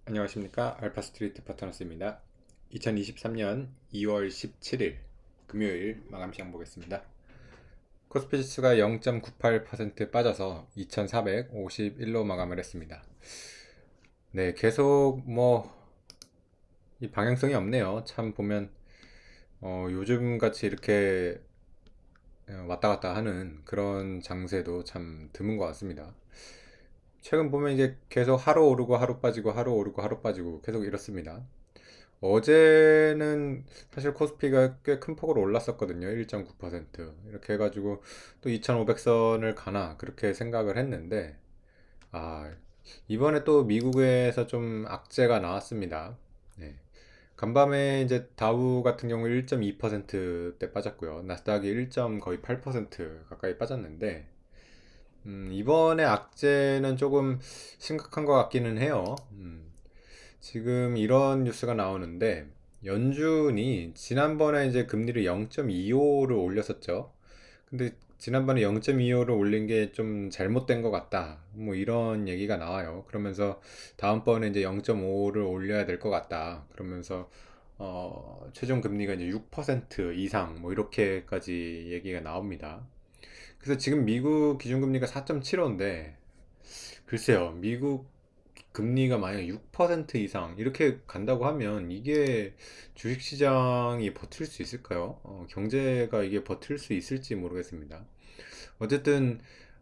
안녕하십니까, 알파스트리트 파트너스입니다. 2023년 2월 17일 금요일 마감 시장 보겠습니다. 코스피 지수가 0.98% 빠져서 2451로 마감을 했습니다. 네, 계속 이 방향성이 없네요. 참 보면 요즘 같이 이렇게 왔다 갔다 하는 그런 장세도 참 드문 것 같습니다. 최근 보면 이제 계속 하루 오르고 하루 빠지고 하루 오르고 하루 빠지고 계속 이렇습니다. 어제는 사실 코스피가 꽤 큰 폭으로 올랐었거든요. 1.9% 이렇게 해가지고 또 2500선을 가나 그렇게 생각을 했는데, 아, 이번에 또 미국에서 좀 악재가 나왔습니다. 네. 간밤에 이제 다우 같은 경우 1.2%대 빠졌고요. 나스닥이 1. 거의 8% 가까이 빠졌는데, 이번에 악재는 조금 심각한 것 같기는 해요. 지금 이런 뉴스가 나오는데, 연준이 지난번에 이제 금리를 0.25를 올렸었죠. 근데 지난번에 0.25를 올린 게 좀 잘못된 것 같다, 뭐 이런 얘기가 나와요. 그러면서 다음번에 이제 0.5를 올려야 될 것 같다, 그러면서 최종 금리가 이제 6% 이상 뭐 이렇게까지 얘기가 나옵니다. 그래서 지금 미국 기준금리가 4.75인데, 글쎄요, 미국 금리가 만약 6% 이상 이렇게 간다고 하면 이게 주식시장이 버틸 수 있을까요? 경제가 이게 버틸 수 있을지 모르겠습니다. 어쨌든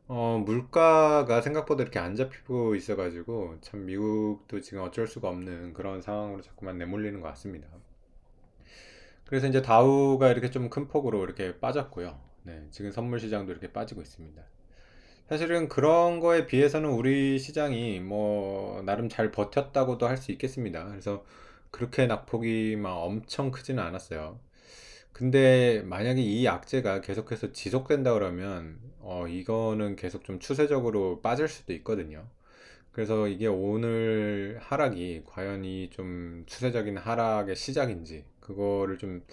물가가 생각보다 이렇게 안 잡히고 있어가지고 참 미국도 지금 어쩔 수가 없는 그런 상황으로 자꾸만 내몰리는 것 같습니다. 그래서 이제 다우가 이렇게 좀 큰 폭으로 이렇게 빠졌고요. 네, 지금 선물 시장도 이렇게 빠지고 있습니다. 사실은 그런 거에 비해서는 우리 시장이 뭐 나름 잘 버텼다고도 할 수 있겠습니다. 그래서 그렇게 낙폭이 막 엄청 크지는 않았어요. 근데 만약에 이 악재가 계속해서 지속된다 그러면 이거는 계속 좀 추세적으로 빠질 수도 있거든요. 그래서 이게 오늘 하락이 과연 이 좀 추세적인 하락의 시작인지 그거를 좀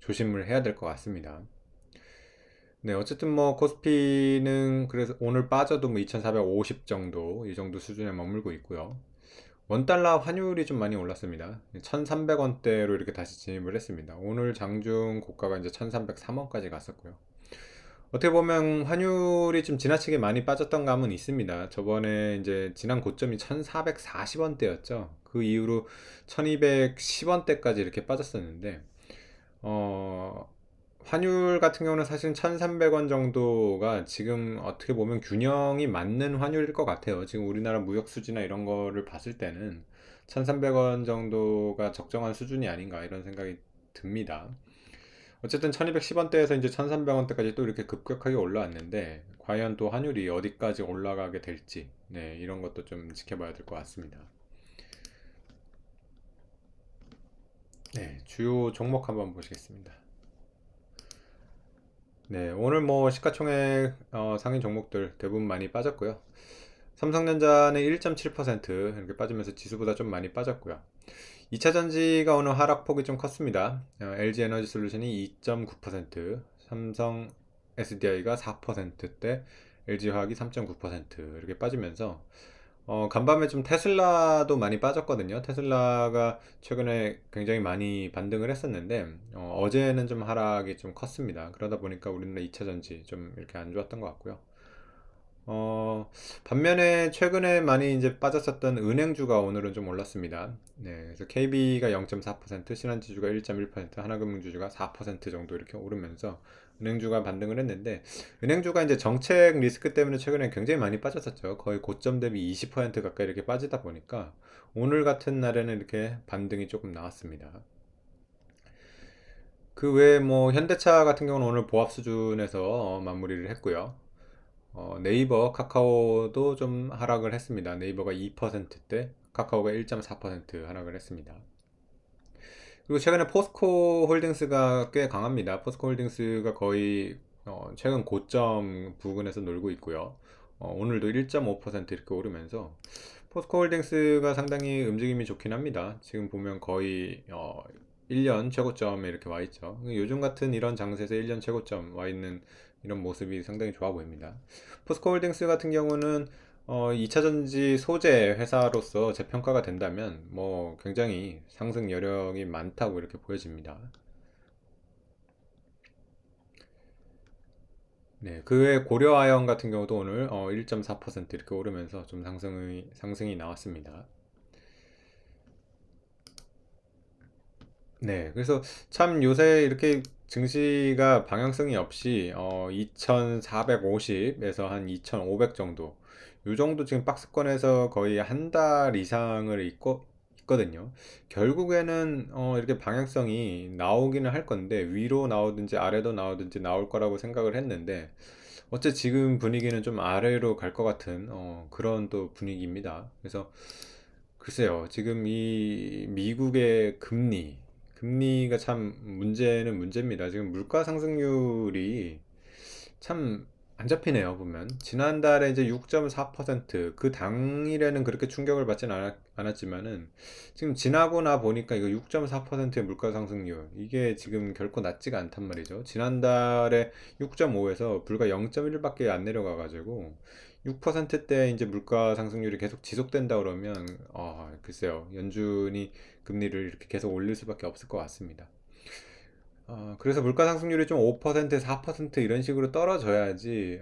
조심을 해야 될 것 같습니다. 네, 어쨌든 뭐 코스피는 그래서 오늘 빠져도 뭐 2450 정도, 이 정도 수준에 머물고 있고요. 원달러 환율이 좀 많이 올랐습니다. 1300원대로 이렇게 다시 진입을 했습니다. 오늘 장중 고가가 이제 1303원까지 갔었고요. 어떻게 보면 환율이 좀 지나치게 많이 빠졌던 감은 있습니다. 저번에 이제 지난 고점이 1440원대였죠. 그 이후로 1210원대까지 이렇게 빠졌었는데, 어, 환율 같은 경우는 사실 1300원 정도가 지금 어떻게 보면 균형이 맞는 환율일 것 같아요. 지금 우리나라 무역 수지나 이런 거를 봤을 때는 1300원 정도가 적정한 수준이 아닌가 이런 생각이 듭니다. 어쨌든 1210원대에서 이제 1300원대까지 또 이렇게 급격하게 올라왔는데, 과연 또 환율이 어디까지 올라가게 될지, 네, 이런 것도 좀 지켜봐야 될 것 같습니다. 네, 주요 종목 한번 보시겠습니다. 네, 오늘 뭐 시가총액 상위 종목들 대부분 많이 빠졌고요. 삼성전자는 1.7% 이렇게 빠지면서 지수보다 좀 많이 빠졌고요. 2차전지가 오늘 하락폭이 좀 컸습니다. LG에너지솔루션이 2.9%, 삼성 SDI가 4%대, LG화학이 3.9% 이렇게 빠지면서 간밤에 좀 테슬라도 많이 빠졌거든요. 테슬라가 최근에 굉장히 많이 반등을 했었는데 어제는 좀 하락이 좀 컸습니다. 그러다 보니까 우리나라 2차전지 좀 이렇게 안 좋았던 것 같고요. 반면에 최근에 많이 이제 빠졌었던 은행주가 오늘은 좀 올랐습니다. 네, 그래서 KB가 0.4%, 신한지주가 1.1%, 하나금융주주가 4% 정도 이렇게 오르면서 은행주가 반등을 했는데, 은행주가 이제 정책 리스크 때문에 최근에 굉장히 많이 빠졌었죠. 거의 고점 대비 20% 가까이 이렇게 빠지다 보니까 오늘 같은 날에는 이렇게 반등이 조금 나왔습니다. 그 외에 뭐 현대차 같은 경우는 오늘 보합 수준에서 마무리를 했고요. 네이버, 카카오도 좀 하락을 했습니다. 네이버가 2%대, 카카오가 1.4% 하락을 했습니다. 그리고 최근에 포스코 홀딩스가 꽤 강합니다. 포스코 홀딩스가 거의 최근 고점 부근에서 놀고 있고요. 오늘도 1.5% 이렇게 오르면서 포스코 홀딩스가 상당히 움직임이 좋긴 합니다. 지금 보면 거의 1년 최고점에 이렇게 와 있죠. 요즘 같은 이런 장세에서 1년 최고점 와 있는 이런 모습이 상당히 좋아 보입니다. 포스코 홀딩스 같은 경우는 2차전지 소재 회사로서 재평가가 된다면 뭐 굉장히 상승 여력이 많다고 이렇게 보여집니다. 네, 그 외 고려아연 같은 경우도 오늘 1.4% 이렇게 오르면서 좀 상승이 나왔습니다. 네, 그래서 참 요새 이렇게 증시가 방향성이 없이 2450에서 한 2500 정도, 요 정도 지금 박스권에서 거의 한 달 이상을 있거든요. 결국에는 이렇게 방향성이 나오기는 할 건데 위로 나오든지 아래로 나오든지 나올 거라고 생각을 했는데 어째 지금 분위기는 좀 아래로 갈 것 같은 그런 또 분위기입니다. 그래서 글쎄요, 지금 이 미국의 금리가 참 문제는 문제입니다. 지금 물가 상승률이 참 안 잡히네요, 보면. 지난달에 이제 6.4%, 그 당일에는 그렇게 충격을 받진 않았지만은, 지금 지나고 나 보니까 이거 6.4%의 물가 상승률, 이게 지금 결코 낮지가 않단 말이죠. 지난달에 6.5에서 불과 0.1밖에 안 내려가가지고, 6%대 이제 물가 상승률이 계속 지속된다 그러면, 글쎄요, 연준이 금리를 이렇게 계속 올릴 수밖에 없을 것 같습니다. 그래서 물가 상승률이 좀 5%, 4% 이런 식으로 떨어져야지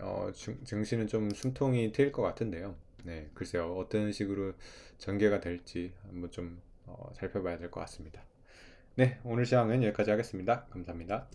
증시는 좀 숨통이 트일 것 같은데요. 네, 글쎄요. 어떤 식으로 전개가 될지 한번 좀 살펴봐야 될 것 같습니다. 네, 오늘 시황은 여기까지 하겠습니다. 감사합니다.